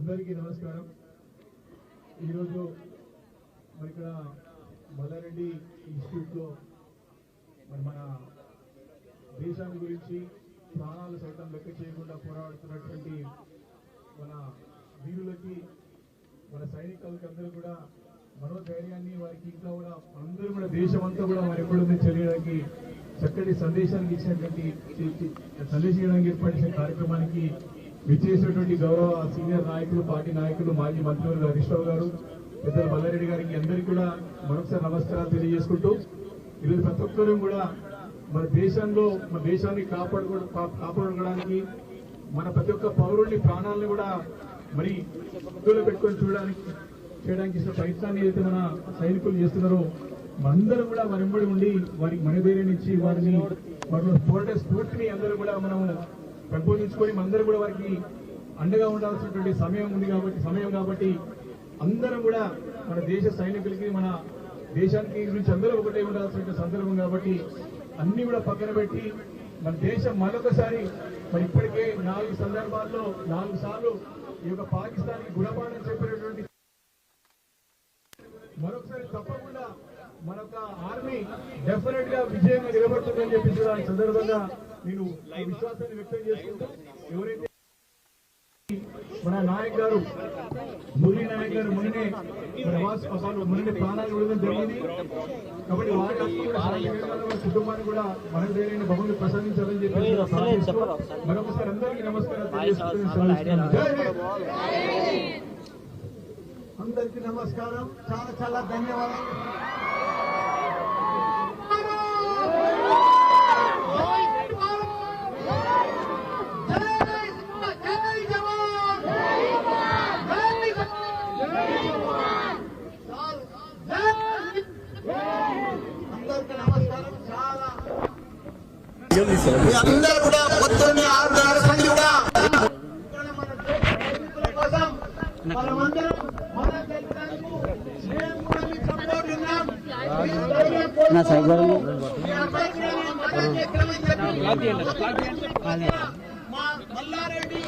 అందరికీ నమస్కారం। ఈరోజు మరి ఇక్కడ మల్లారెడ్డి ఇన్స్టిట్యూట్లో మరి మన దేశాన్ని గురించి ప్రాణాలు సైతం లెక్క చేయకుండా పోరాడుతున్నటువంటి మన వీరులకి మన సైనికులకి అందరూ కూడా మనోధైర్యాన్ని వారికి ఇంకా కూడా అందరూ కూడా దేశమంతా కూడా మరి ఎప్పుడు తెలియడానికి చక్కటి సందేశానికి ఇచ్చినటువంటి సందేశించడానికి ఏర్పడిన కార్యక్రమానికి విచ్చేసినటువంటి గౌరవ సీనియర్ నాయకులు, పార్టీ నాయకులు, మాజీ మంత్రులు హరీష్ రావు గారు, పెద్దలు మల్లారెడ్డి గారికి అందరికీ కూడా మరొకసారి నమస్కారాలు తెలియజేసుకుంటూ ఈరోజు ప్రతి ఒక్కరూ కూడా మన దేశంలో మన దేశాన్ని కాపాడుకోవడానికి మన ప్రతి ఒక్క పౌరుడిని ప్రాణాలను కూడా మరి ఉద్యోగంలో పెట్టుకొని చేయడానికి ఇచ్చిన ప్రయత్నాన్ని అయితే మన సైనికులు చేస్తున్నారో మనందరం కూడా వెంబడి ఉండి వారికి మనధైర్యాన్ని ఇచ్చి వారిని పోరాట స్ఫూర్తిని అందరూ కూడా మనం పెంపొందించుకొని మనందరూ కూడా వారికి అండగా ఉండాల్సినటువంటి సమయం కాబట్టి అందరం కూడా మన దేశ సైనికులకి మన దేశానికి గురించి అందరూ ఒకటే ఉండాల్సిన సందర్భం కాబట్టి అన్ని కూడా పక్కన పెట్టి మన దేశం మరొకసారి మరి ఇప్పటికే 4 సందర్భాల్లో 4 సార్లు ఈ యొక్క పాకిస్తాన్ కి గుణపాఠం చెప్పినటువంటి మరొకసారి తప్పకుండా మనొక ఆర్మీ డెఫినెట్ గా విజయంగా నిలబడుతుందని చెప్పేసి ఆ సందర్భంగా నేను విశ్వాసాన్ని వ్యక్తం చేసుకుంటూ ఎవరైతే మన నాయక్ గారు మురళీ నాయక్ గారు మొన్ననే ప్రాణాలు విడడం జరిగింది కాబట్టి వారి కుటుంబాన్ని కూడా మన ధైర్యాన్ని భగవంతుడు ప్రసాదించాలని చెప్పి మరొకసారి అందరికీ నమస్కారం। అందరికీ నమస్కారం, చాలా చాలా ధన్యవాదాలు। అందరికీ నమస్కారం। చాలా అందరూ కూడా పొద్దున్నే 6 మంది కూడా మన సైనికుల కోసం మనమందరం మన దేశానికి మేము కూడా మీకు సపోర్ట్ ఉన్నాం। నా సైగర్ మల్లారెడ్డి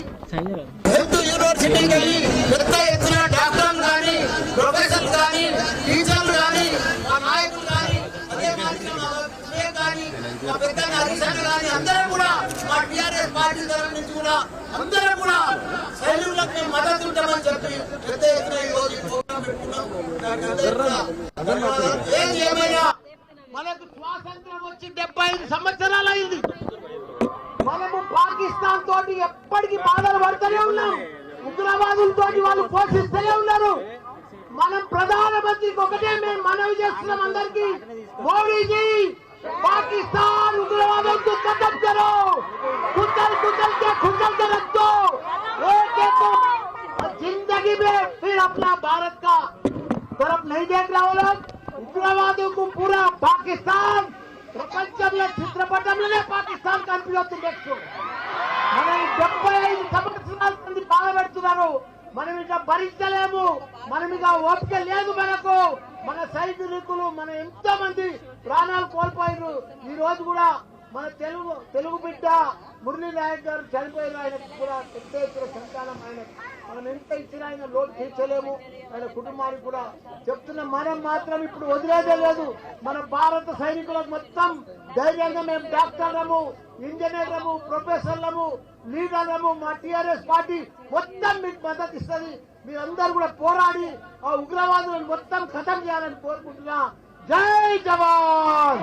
హెల్త్ యూనివర్సిటీకి వెళ్ళి పెద్ద ఎత్తున డాక్టర్లు కానీ, ప్రొఫెసర్లు కానీ, టీచర్లు కానీ, మా నాయకులు కానీ, అదే కానీ మా పెద్ద హరిశాన్ కానీ అందరం కూడా మా టీఆర్ఎస్ పార్టీ తరఫు నుంచి కూడా అందరం కూడా సైనికులకు మేము మద్దతు ఉంటామని చెప్పి పెద్ద ఎత్తున ఈ రోజు ప్రోగ్రాం పెట్టుకున్నాం। ఏది ఏమైనా మనకు స్వాతంత్రం వచ్చి 75 సంవత్సరాలు అయింది। మనము పాకిస్తాన్ తోటి ఎప్పటికీ బాధలు పడుతూనే ఉన్నాం, ఉగ్రవాదులతో వాళ్ళు పోషిస్తూనే ఉన్నారు। మనం ప్రధానమంత్రికి ఒకటే మేము మనవి చేస్తున్నాం అందరికీ, మోడీజీ पाकिस्तान उग्रवादों को खत्म करो, कुचल के खुचल के रख दो, एक जिंदगी में फिर अपना भारत का तरफ नहीं देख रहा हो लोग। उग्रवादों को पूरा पाकिस्तान ప్రపంచంలో చిత్రపటంలోనే పాకిస్తాన్ కనిపిస్తుంది। నెక్స్ట్ మనం 75 సంవత్సరాల మంది బాధపెడుతున్నారు, మనం ఇక భరించలేము, మనం ఇక ఓపిక లేదు మనకు। మన సైనికులు మన ఎంతో మంది ప్రాణాలు కోల్పోయారు। ఈ రోజు కూడా మన తెలుగు బిడ్డ మురళీ నాయక్ గారు చనిపోయిన ఆయనకు కూడా పెద్ద ఎత్తున సంతానం, ఆయన మనం ఎంత ఇచ్చినా ఆయన లోటు తీర్చలేము। ఆయన కుటుంబానికి కూడా చెప్తున్న మనం మాత్రం ఇప్పుడు వదిలేదే లేదు। మన భారత సైనికులకు మొత్తం ధైర్యంగా మేము డాక్టర్లము, ఇంజనీర్లము, ప్రొఫెసర్లము, లీడర్లము, మా టీఆర్ఎస్ పార్టీ మొత్తం మీకు మద్దతు ఇస్తుంది। మీరందరూ కూడా పోరాడి ఆ ఉగ్రవాదులను మొత్తం ఖతం చేయాలని కోరుకుంటున్నా। జై జవాన్।